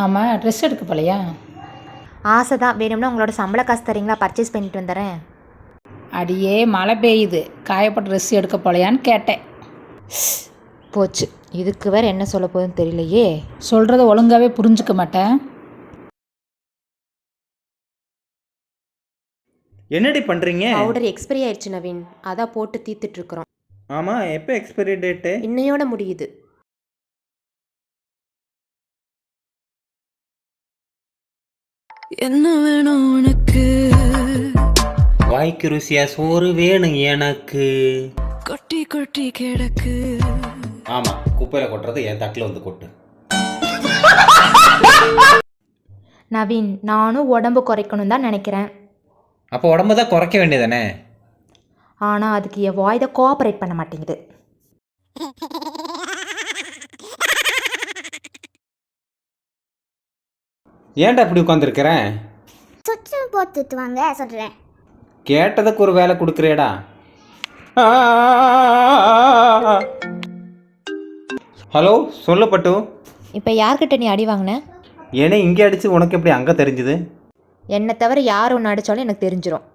ஆமாம், ட்ரெஸ் எடுக்க போலையா? ஆசை தான். வேணும்னா உங்களோட சம்பள காசு தரீங்களா? பர்ச்சேஸ் பண்ணிட்டு வந்துடுறேன். அடியே மழை பெய்யுது, காயப்பட்ட ட்ரெஸ் எடுக்க போலையான்னு கேட்டேன். போச்சு, இதுக்கு வேறு என்ன சொல்ல போகுதுன்னு தெரியலையே. சொல்கிறத ஒழுங்காகவே புரிஞ்சுக்க மாட்டேன். என்னடி பண்ணுறீங்க? பவுடர் எக்ஸ்பைரி ஆயிடுச்சு நவீன், அதான் போட்டு தீர்த்துட்ருக்குறோம். ஆமாம், எப்போ எக்ஸ்பைரி டேட்டு? இன்னையோட முடியுது. என்ன வேணும் உனக்கு? வாய்க்கு ருசியா சோறு வேணும் எனக்கு. கொட்டி கொட்டி கிடக்கு. ஆமாம், குப்பையில் கொட்டுறது என் தட்டில் வந்து கொட்டு. நவீன், நானும் உடம்பு குறைக்கணும் தான் நினைக்கிறேன். அப்போ உடம்பு தான் குறைக்க வேண்டியதானே? ஆனால் அதுக்கு என் வாய் தான் கோஆப்ரேட் பண்ண மாட்டேங்குது. ஏன்டா இப்படி உட்காந்துருக்கிறேன்? சுவிட்சு போட்டுட்டு வாங்க சொல்கிறேன். கேட்டதுக்கு ஒரு வேலை கொடுக்குறேடா. ஹலோ, சொல்லு பட்டு. இப்போ யார்கிட்ட நீ அடி வாங்கின? ஏன்னா இங்கே அடித்து உனக்கு எப்படி அங்கே தெரிஞ்சுது? என்னை தவிர யார் ஒன்று அடித்தாலும் எனக்கு தெரிஞ்சிடும்.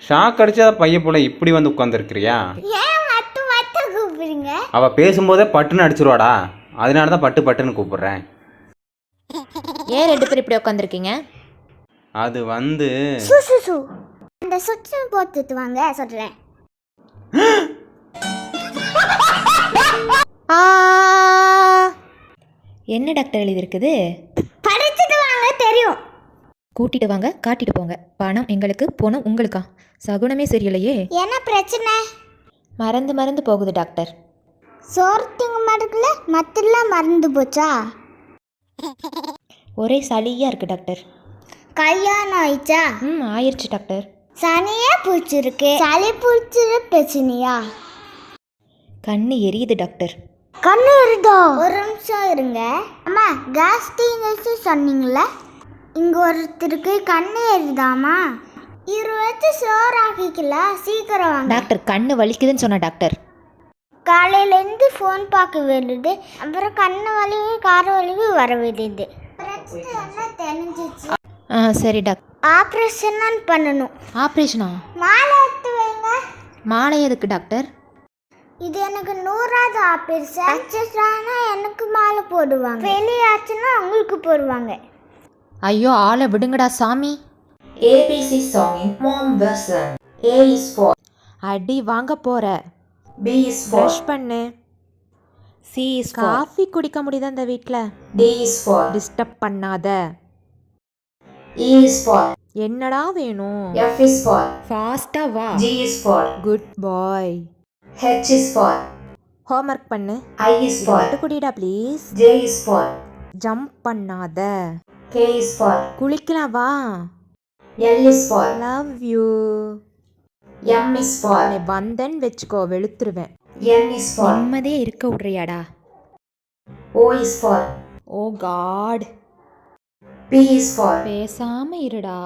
ஷாக் அடிச்சா பைய போல இப்படி வந்து உட்காந்துருக்கிறியா? ஏன் மட்டும் மட்டும் கூப்பிடுங்க? அவள் பேசும்போதே பட்டுன்னு அடிச்சிருவாடா, அதனால தான் பட்டு பட்டுன்னு கூப்பிடுறேன். ஏன் 2 பேர் இப்படி உட்காந்துருக்கீங்க? அது வந்து சு அந்த சுவிட்சு போட்டுட்டு வாங்க சொல்கிறேன். என்ன டாக்டர் எழுதியிருக்குது? படிச்சுட்டு வாங்க தெரியும். கூட்டிட்டு வாங்க, காட்டிட்டு போங்க. பணம் எங்களுக்கு, பணம் உங்களுக்கா? சகுனமே சரியில்லையே. என்ன பிரச்சனை? மறந்து போகுது டாக்டர். சோறு திங்க மாட்டுக்குள்ள மற்றெல்லாம் மறந்து போச்சா? ஒரே சளியாக இருக்குது டாக்டர். கல்யாணம் ஆயிடுச்சா? ஆயிடுச்சு டாக்டர். சனியே பிடிச்சிருக்கு. சளி பிடிச்சிரு பிரச்சனையா? கண்ணு எரியுது டாக்டர். கண்ணு எரியுதா? ஒரு நிமிஷம் இருங்க. அம்மா, கேஸ்ட்ரிக் சொன்னீங்களே, இங்கே ஒருத்தருக்கு கண்ணு எரியுதாமா? 20 சோறு ஆக்கிக்கல, சீக்கிரம் வாங்க. டாக்டர், கண்ணு வலிக்குதுன்னு சொன்ன டாக்டர். காலையிலேருந்து ஃபோன் பார்க்க வேண்டியது, அப்புறம் கண்ணு வலிவு கார வலிவு வர வேண்டியது. பிரச்சனை என்ன தெரிஞ்சிச்சு? சரி டாக்டர். ஆப்ரேஷன் பண்ணணும். ஆப்ரேஷனா? மாலை எடுத்து வைங்க. மாலை எதுக்கு டாக்டர்? இது எனக்கு 100வது ஆப்ரேஷன். சக்ஸஸ் ஆனால் எனக்கு மாலை போடுவாங்க, ஃபெயிலியர் ஆச்சுன்னா உங்களுக்கு போடுவாங்க. ஐயோ, ஆளை விடுங்கடா சாமி. ABC song in mom version. A is for. அடி வாங்க போற. B is for. ப்ரஷ் பண்ணு. C is for. காஃபி குடிக்க முடியுதா இந்த வீட்டில்? D is for. டிஸ்டர்ப் பண்ணாத. E is for. என்னடா வேணும்? F is for. ஃபாஸ்டா வா. G is for. Good boy. H is for. Homework பண்ணு. I is for. குடிடா please. J is for. Jump பண்ணாத. K is for. குளிக்கலாம் வா. L is for. Love you. M is for. வந்தன் வச்சுக்கோ, வெளுத்துருவேன். N is for. நிம்மதியே இருக்க விட்றியாடா? O is for. Oh God. P is for. பேசாம இருடா.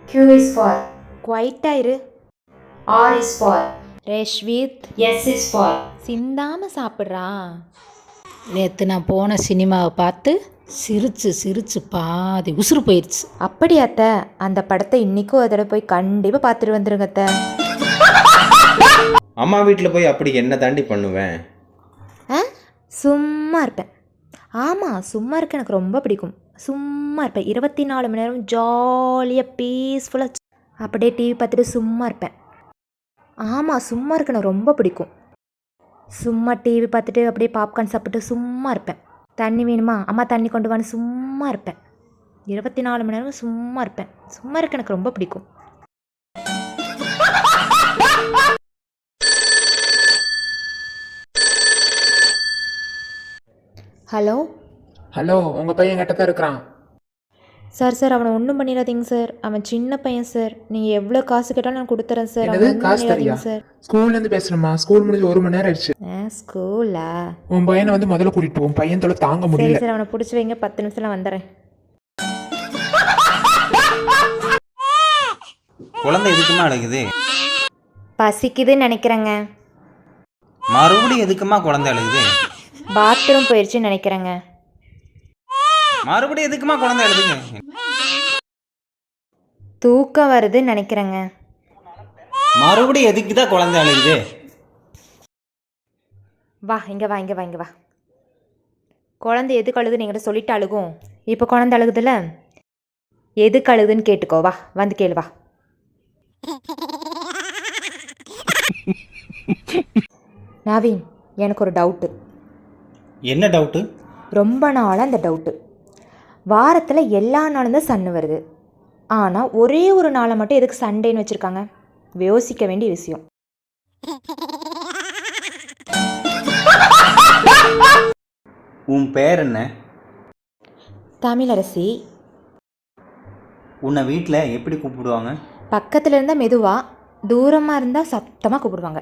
Q is for. குவைட்டா இரு. R is for. ரேஷ்வித். S is for. சிந்தாம சாப்பிட்றா. நேற்று நான் போன சினிமாவை பார்த்து சிரிச்சு பாதி உசுறு போயிடுச்சு. அப்படி அத்தை, அந்த படத்தை இன்னைக்கும் ஒரு தடவை போய் கண்டிப்பாக பார்த்துட்டு வந்துருங்க அத்தை. அம்மா வீட்டில் போய் அப்படி என்ன தாண்டி பண்ணுவேன்? சும்மா இருப்பேன். ஆமாம், சும்மா இருக்க எனக்கு ரொம்ப பிடிக்கும். சும்மா இருப்பேன் 24 மணி நேரம் ஜாலியாக பீஸ்ஃபுல்லாக அப்படியே டிவி பார்த்துட்டு சும்மா இருப்பேன். ஆமாம், சும்மா இருக்க எனக்கு ரொம்ப பிடிக்கும். சும்மா டிவி பார்த்துட்டு அப்படியே பாப்கார்ன் சாப்பிட்டு சும்மா இருப்பேன். தண்ணி வேணுமா, அம்மா தண்ணி கொண்டு வான்னு சும்மா இருப்பேன். 24 மணி நேரம் சும்மா இருப்பேன். சும்மா இருக்க எனக்கு ரொம்ப பிடிக்கும். ஹலோ ஹலோ, உங்கள் பையன் கிட்ட தான் இருக்கிறான். சார் அவனை ஒன்றும் பண்ணிடாதீங்க சார். அவன் சின்ன பையன் சார். நீங்கள் எவ்வளோ காசு கேட்டாலும் நான் கொடுத்துறேன் சார். என்னது, அவன் காசு தரியா? சார். ஸ்கூல்லேருந்து பேசுகிறேம்மா. ஸ்கூல் முடிஞ்சு 1 மணி நேரம் ஆயிடுச்சு. ஸ்கூலா? உன் பையனை வந்து முதல்ல கூட்டிகிட்டு போ. உன் பையன் தொலை தாங்க சரி முடியல. சார், அவனை பிடிச்சி வைங்க, 10 நிமிஷத்தில் வந்துடுறேன். குழந்தை எதுக்குமா அழுகுது? பசிக்குதுன்னு நினைக்கிறேங்க. மறுபடியும் எதுக்குமா குழந்தை அழுகுது? பாத்ரூம் போயிடுச்சுன்னு நினைக்கிறேங்க. மறுபடியும் எதுக்குமா குழந்தை எழுதுங்க? தூக்கம் வருதுன்னு நினைக்கிறேங்க. மறுபடியும் எதுக்கு தான் குழந்தை எழுதுது? வா இங்கே வா இங்கே வா இங்கே வா. குழந்தை எதுக்கு அழுதுன்னு என்கிட்ட சொல்லிட்டு அழுகும். இப்போ குழந்தை அழுகுதுல்ல, எதுக்கு அழுகுதுன்னு கேட்டுக்கோ. வா வந்து கேளு வா. நவீன், எனக்கு ஒரு டவுட்டு. என்ன டவுட்டு? ரொம்ப நாளாக அந்த டவுட்டு. வாரத்தில் எல்லா நாளும் தான் சன்னு வருது, ஆனால் ஒரே ஒரு நாளை மட்டும் எதுக்கு சண்டேன்னு வச்சுருக்காங்க? யோசிக்க வேண்டிய விஷயம். உன் பேர் என்ன? தமிழரசி. உன்னை வீட்டில் எப்படி கூப்பிடுவாங்க? பக்கத்தில் இருந்தால் மெதுவாக, தூரமாக இருந்தால் சத்தமாக கூப்பிடுவாங்க.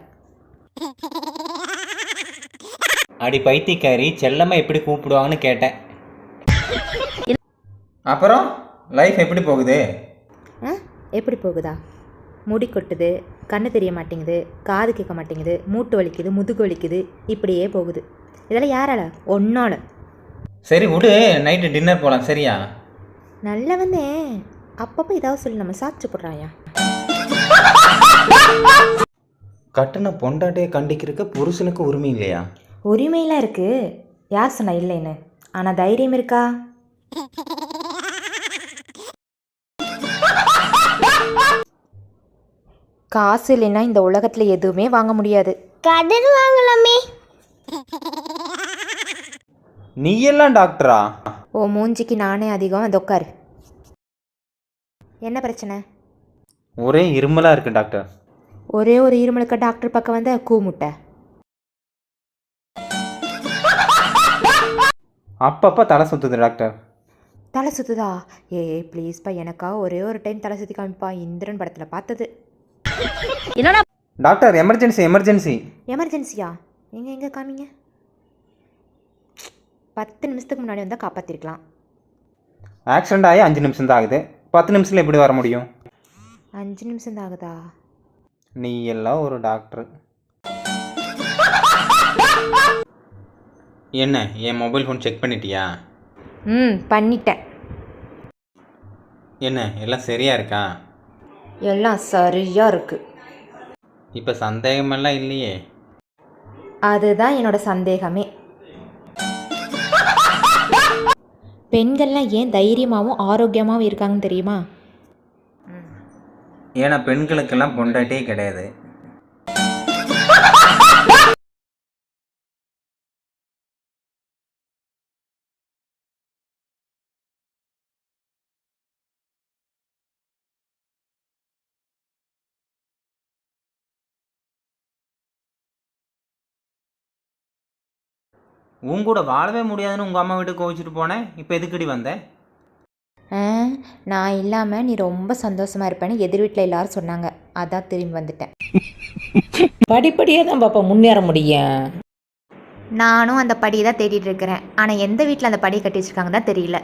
அடி பைத்தியக்காரி, செல்லம்மா எப்படி கூப்பிடுவாங்கன்னு கேட்டேன். அப்புறம் லைஃப் எப்படி போகுது? எப்படி போகுதா? முடி கொட்டுது, கண்ணு தெரிய மாட்டேங்குது, காது கேட்க மாட்டேங்குது, மூட்டு வலிக்குது, முதுகு வலிக்குது, இப்படியே போகுது. இதெல்லாம் யாரால? ஒன்னால. சரி விடு, நைட்டு டின்னர் போகலாம் சரியா? நல்ல வந்தே, அப்பப்போ ஏதாவது சொல்லி நம்ம சாப்பிட்டு போடுறாயா? கட்டின பொண்டாட்டியை கண்டிக்கிறதுக்கு புருஷனுக்கு உரிமை இல்லையா? உரிமையெல்லாம் இருக்குது, யார் சொன்னா இல்லைன்னு. ஆனால் தைரியம் இருக்கா? காசு இல்லைன்னா இந்த உலகத்தில் எதுவுமே வாங்க முடியாது. கடன் வாங்கலாமே. நீ எல்லாம் டாக்டரா? ஓ மூஞ்சிக்கு நானே அதிகம். அது உட்காரு. என்ன பிரச்சனை? ஒரே இருமலாக இருக்கு டாக்டர். ஒரே ஒரு இருமலுக்கு டாக்டர் பக்கம் வந்த கூமுட்டை. அப்பப்போ தலை சுற்றுது டாக்டர். தலை சுற்றுதா? ப்ளீஸ்ப்பா, எனக்கா ஒரே ஒரு டைம் தலை சுற்றி காமிப்பா. இந்திரன் படத்தில் பார்த்தது. Doctor emergency emergency. எமர்ஜென்சியா? எங்கே காமிங்க. 10 நிமிஷத்துக்கு முன்னாடி வந்தால் காப்பாற்றிருக்கலாம். ஆக்சிடெண்ட் ஆகி 5 நிமிஷம் தான் ஆகுது. 10 நிமிஷத்தில் எப்படி வர முடியும்? 5 நிமிஷம் தான் ஆகுதா? நீ எல்லாம் ஒரு டாக்டர். என்ன, என் மொபைல் ஃபோன் செக் பண்ணிட்டியா? பண்ணிட்டேன். என்ன எல்லாம் சரியா இருக்கா? எல்லாம் சரியாக இருக்குது. இப்போ சந்தேகமெல்லாம் இல்லையே? அதுதான் என்னோட சந்தேகமே. பெண்கள்லாம் ஏன் தைரியமாகவும் ஆரோக்கியமாகவும் இருக்காங்கன்னு தெரியுமா? ஏன்னா பெண்களுக்கெல்லாம் பொண்டாட்டியே கிடையாது. உன் கூட வாழவே முடியாதுன்னு உங்கள் அம்மா வீட்டுக்கு கோவிச்சிட்டு போனேன். இப்போ எதுக்கடி வந்தேன்? நான் இல்லாமல் நீ ரொம்ப சந்தோஷமாக இருப்பேன்னு எதிர் வீட்டில் எல்லாரும் சொன்னாங்க. அதான் திரும்பி வந்துட்டேன். படிப்படியாக தான் பாப்பா முன்னேற முடியும். நானும் அந்த படியை தான் தேடிட்டு இருக்கிறேன். ஆனால் எந்த வீட்டில் அந்த படியை கட்டி வச்சிருக்காங்க தான் தெரியல.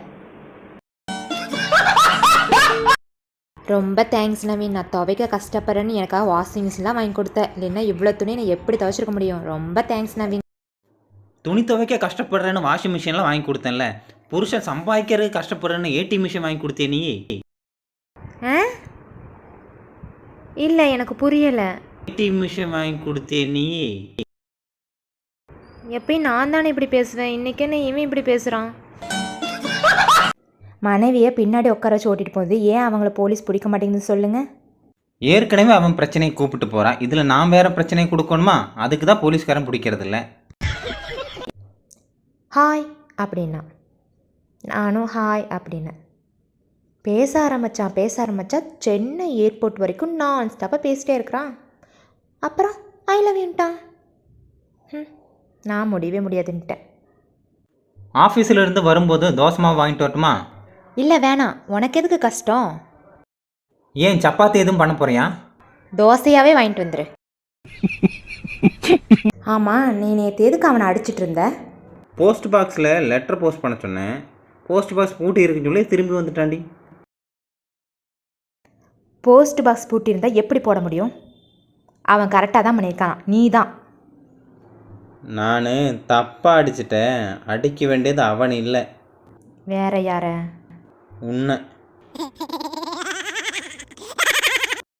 ரொம்ப தேங்க்ஸ் நவீன். நான் துவைக்க கஷ்டப்படுறேன்னு எனக்காக வாஷிங் மிஷின்லாம் வாங்கி கொடுத்தேன். இல்லைன்னா இவ்வளோ துணி நான் எப்படி துவைச்சிருக்க முடியும்? ரொம்ப தேங்க்ஸ் நவீன். துணி துவைக்க கஷ்டப்படுறேன்னு வாஷிங் மிஷின்லாம் வாங்கி கொடுத்தேன்ல. புருஷன் சம்பாதிக்கிறதுக்கு கஷ்டப்படுறேன்னு ஏடி மிஷின் வாங்கி கொடுத்தே நீ. இல்லை, எனக்கு புரியலை. ஏடி மிஷின் வாங்கி கொடுத்தே நீ. எப்பயும் நான் தானே இப்படி பேசுவேன், இன்னைக்கு என்ன இவன் இப்படி பேசுகிறான்? மனைவியை பின்னாடி உட்கார வச்சு ஓட்டிட்டு போகுது. ஏன் அவங்கள போலீஸ் பிடிக்க மாட்டேங்குதுன்னு சொல்லுங்க. ஏற்கனவே அவன் பிரச்சனையை கூப்பிட்டு போகிறான், இதில் நான் வேற பிரச்சனையை கொடுக்கணுமா? அதுக்கு தான் போலீஸ்காரன் பிடிக்கிறதில்ல. ஹாய் அப்படின்னா நானும் ஹாய் அப்படின்னேன். பேச ஆரம்பித்தா சென்னை ஏர்போர்ட் வரைக்கும் நான் ஸ்டாப்பாக பேசிட்டே இருக்கிறான். அப்புறம் ஐ லவ் யூன்ட்டான். நான் முடியவே முடியாதுன்ட்டேன். ஆஃபீஸில் இருந்து வரும்போது தோசை மாவு வாங்கிட்டு வரட்டுமா? இல்லை வேணாம், உனக்கு எதுக்கு கஷ்டம்? ஏன் சப்பாத்தி எதுவும் பண்ண போறியா? தோசையாகவே வாங்கிட்டு வந்துரு. ஆமாம், நீ நேற்று எதுக்கு அவனை அடிச்சிட்டு இருந்த? போஸ்ட் பாக்ஸில் லெட்டர் போஸ்ட் பண்ண சொன்னேன். போஸ்ட் பாக்ஸ் பூட்டி இருக்குன்னு சொல்லி திரும்பி வந்துட்டாண்டி. போஸ்ட் பாக்ஸ் பூட்டி இருந்தால் எப்படி போட முடியும்? அவன் கரெக்டாக தான் பண்ணியிருக்கான், நீ தான். நான் தப்பாக அடிச்சிட்டேன். அடிக்க வேண்டியது அவன் இல்லை. வேற யார? உன்னை